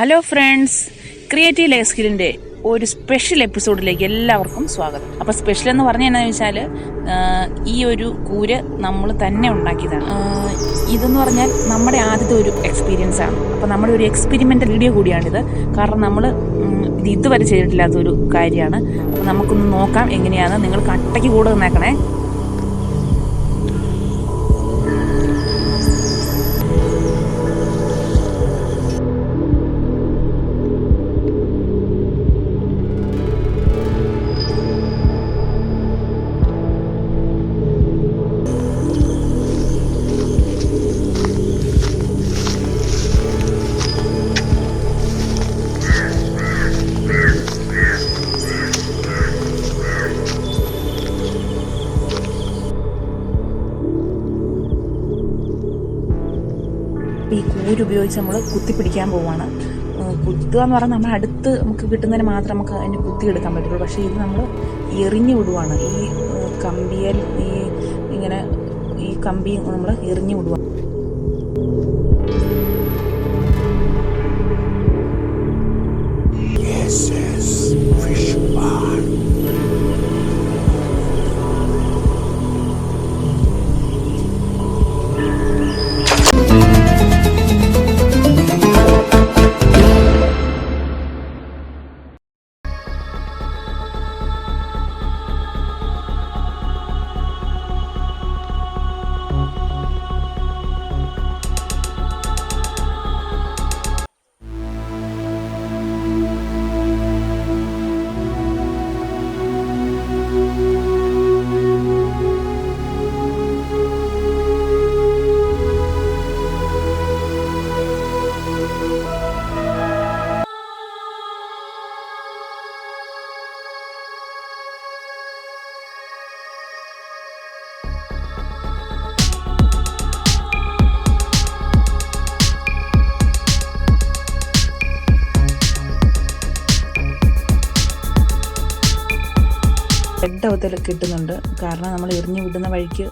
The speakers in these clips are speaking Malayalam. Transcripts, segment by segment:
ഹലോ ഫ്രണ്ട്സ്, ക്രിയേറ്റീവ് ലൈഫ് സ്കില്ലിൻ്റെ ഒരു സ്പെഷ്യൽ എപ്പിസോഡിലേക്ക് എല്ലാവർക്കും സ്വാഗതം. അപ്പോൾ സ്പെഷ്യൽ എന്ന് പറഞ്ഞാൽ എന്താണെന്ന് വെച്ചാൽ ഈ ഒരു കൂര് നമ്മൾ തന്നെ ഉണ്ടാക്കിയതാണ്. ഇതെന്ന് പറഞ്ഞാൽ നമ്മുടെ ആദ്യത്തെ ഒരു എക്സ്പീരിയൻസ് ആണ്. അപ്പോൾ നമ്മുടെ ഒരു എക്സ്പെരിമെൻ്റൽ വീഡിയോ കൂടിയാണിത്. കാരണം നമ്മൾ ഇതുവരെ ചെയ്തിട്ടില്ലാത്തൊരു കാര്യമാണ്. അപ്പോൾ നമുക്കൊന്ന് നോക്കാം എങ്ങനെയാണ്. നിങ്ങൾ കട്ടയ്ക്ക് കൂടെ നിന്നേക്കണേ. ഈ കൂരുപയോഗിച്ച് നമ്മൾ കുത്തിപ്പിടിക്കാൻ പോവുകയാണ്. കുത്തുക എന്ന് പറഞ്ഞാൽ നമ്മൾ അടുത്ത് നമുക്ക് കിട്ടുന്നതിന് മാത്രം നമുക്ക് അതിന് കുത്തിയെടുക്കാൻ പറ്റുള്ളൂ. പക്ഷേ ഇത് നമ്മൾ എറിഞ്ഞു വിടുവാണ്. ഈ കമ്പിയിൽ ഈ കമ്പി നമ്മൾ എറിഞ്ഞു വിടുക. ഹെഡ് കിട്ടുന്നുണ്ട്. കാരണം നമ്മൾ എറിഞ്ഞു വിടുന്ന വഴിക്ക്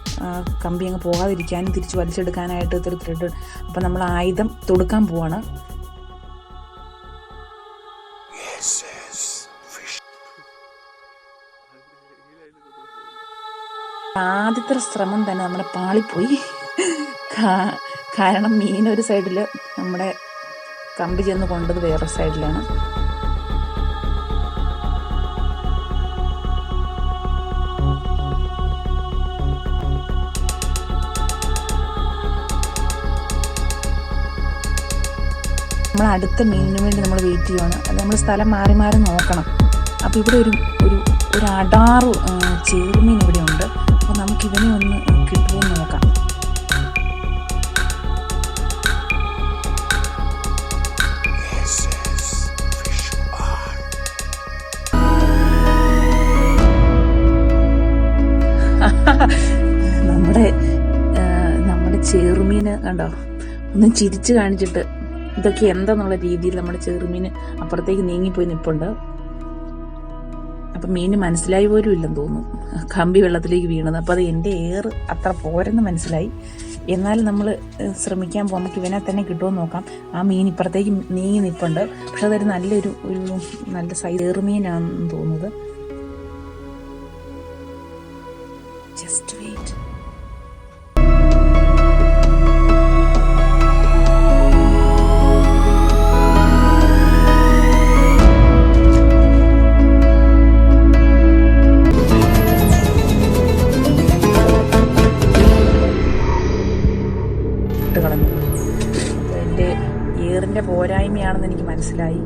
കമ്പി അങ്ങ് പോകാതിരിക്കാനും തിരിച്ച് വലിച്ചെടുക്കാനായിട്ട് ഇതൊരു ത്രെഡ്. അപ്പം നമ്മൾ ആയുധം തൊടുക്കാൻ പോവാണ്. ആദ്യത്തെ ശ്രമം തന്നെ നമ്മുടെ പാളിപ്പോയി. കാരണം മീൻ ഒരു സൈഡിൽ, നമ്മുടെ കമ്പി ചെന്ന് കൊണ്ടത് വേറൊരു സൈഡിലാണ്. നമ്മൾ അടുത്ത മീനിന് വേണ്ടി നമ്മൾ വെയിറ്റ് ചെയ്യുകയാണ്. അത് നമ്മൾ സ്ഥലം മാറി മാറി നോക്കണം. അപ്പോൾ ഇവിടെ ഒരു അടാറ് ചേറുമീൻ ഇവിടെ ഉണ്ട്. അപ്പോൾ നമുക്കിവനെ ഒന്ന് കിട്ടുമോ നോക്കാം. നമ്മുടെ ചേറുമീന് കണ്ടോ, ഒന്ന് ചിരിച്ച് കാണിച്ചിട്ട് ഇതൊക്കെ എന്താന്നുള്ള രീതിയിൽ നമ്മുടെ ചെറുമീൻ അപ്പുറത്തേക്ക് നീങ്ങിപ്പോയി നിൽപ്പുണ്ട്. അപ്പം മീന് മനസ്സിലായി പോലും ഇല്ലെന്ന് തോന്നുന്നു, കമ്പി വെള്ളത്തിലേക്ക് വീണത്. അപ്പോൾ അത് എൻ്റെ അത്ര പോരെന്ന് മനസ്സിലായി. എന്നാലും നമ്മൾ ശ്രമിക്കാൻ പോകും, നമുക്ക് ഇവനെ തന്നെ കിട്ടുമോ നോക്കാം. ആ മീൻ ഇപ്പുറത്തേക്ക് നീങ്ങി നിൽപ്പുണ്ട്. പക്ഷെ അതൊരു നല്ല സൈസ് ചെറുമീനാണെന്ന് തോന്നുന്നത്. Just wait. കളഞ്ഞു. എൻ്റെ ഏറിൻ്റെ പോരായ്മയാണെന്ന് എനിക്ക് മനസ്സിലായി.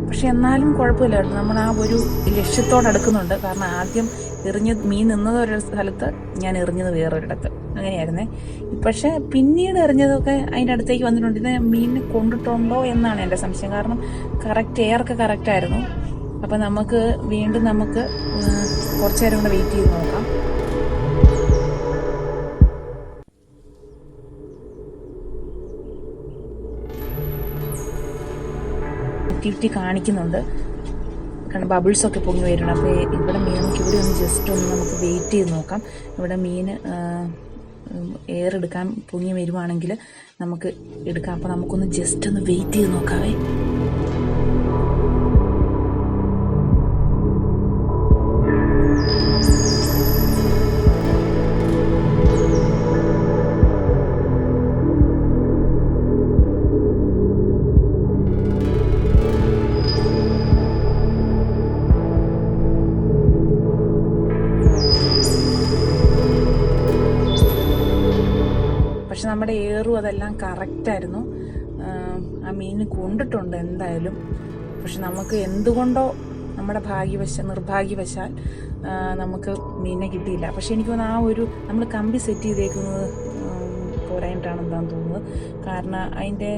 പക്ഷെ എന്നാലും കുഴപ്പമില്ലായിരുന്നു. നമ്മൾ ആ ഒരു ലക്ഷ്യത്തോടടുക്കുന്നുണ്ട്. കാരണം ആദ്യം മീൻ നിന്നത് ഒരു സ്ഥലത്ത്, ഞാൻ എറിഞ്ഞത് വേറൊരിടത്ത്, അങ്ങനെയായിരുന്നേ. പക്ഷെ പിന്നീട് എറിഞ്ഞതൊക്കെ അതിൻ്റെ അടുത്തേക്ക് വന്നിട്ടുണ്ട്. ഇത് മീനിനെ കൊണ്ടിട്ടുണ്ടോ എന്നാണ് എൻ്റെ സംശയം. കാരണം എയറൊക്കെ കറക്റ്റായിരുന്നു. അപ്പം വീണ്ടും നമുക്ക് കുറച്ചു നേരം കൂടെ വെയിറ്റ് ചെയ്ത് നോക്കാം. ആക്ടിവിറ്റി കാണിക്കുന്നുണ്ട്. കാരണം ബബിൾസൊക്കെ പൊങ്ങി വരുന്നുണ്ട്. അപ്പോൾ ഇവിടെ നമുക്ക് ഇവിടെ ഒന്ന് ജസ്റ്റ് ഒന്ന് നമുക്ക് വെയിറ്റ് ചെയ്ത് നോക്കാം. ഇവിടെ മീൻ എയർ എടുക്കാൻ പൊങ്ങി വരുവാണെങ്കിൽ നമുക്ക് എടുക്കാം. അപ്പോൾ നമുക്കൊന്ന് ജസ്റ്റ് ഒന്ന് വെയിറ്റ് ചെയ്ത് നോക്കാവേ. അതെല്ലാം കറക്റ്റായിരുന്നു. ആ മീൻ കൊണ്ടിട്ടുണ്ട് എന്തായാലും. പക്ഷെ നമുക്ക് എന്തുകൊണ്ടോ നമ്മുടെ നിർഭാഗ്യവശാൽ നമുക്ക് മീനിനെ കിട്ടിയില്ല. പക്ഷെ എനിക്ക് തോന്നുന്നു നമ്മൾ കമ്പി സെറ്റ് ചെയ്തേക്കുന്നത് പോരായിട്ടാണ് എന്താണെന്ന് തോന്നുന്നത്. കാരണം അതിൻ്റെ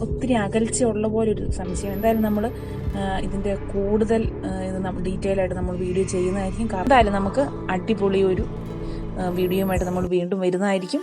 ഒത്തിരി അകൽച്ചയുള്ള പോലൊരു സംശയം. എന്തായാലും നമ്മൾ ഇതിൻ്റെ കൂടുതൽ ഡീറ്റെയിൽ ആയിട്ട് നമ്മൾ വീഡിയോ ചെയ്യുന്നതായിരിക്കും. എന്തായാലും നമുക്ക് അടിപൊളി ഒരു വീഡിയോയുമായിട്ട് നമ്മൾ വീണ്ടും വരുന്നതായിരിക്കും.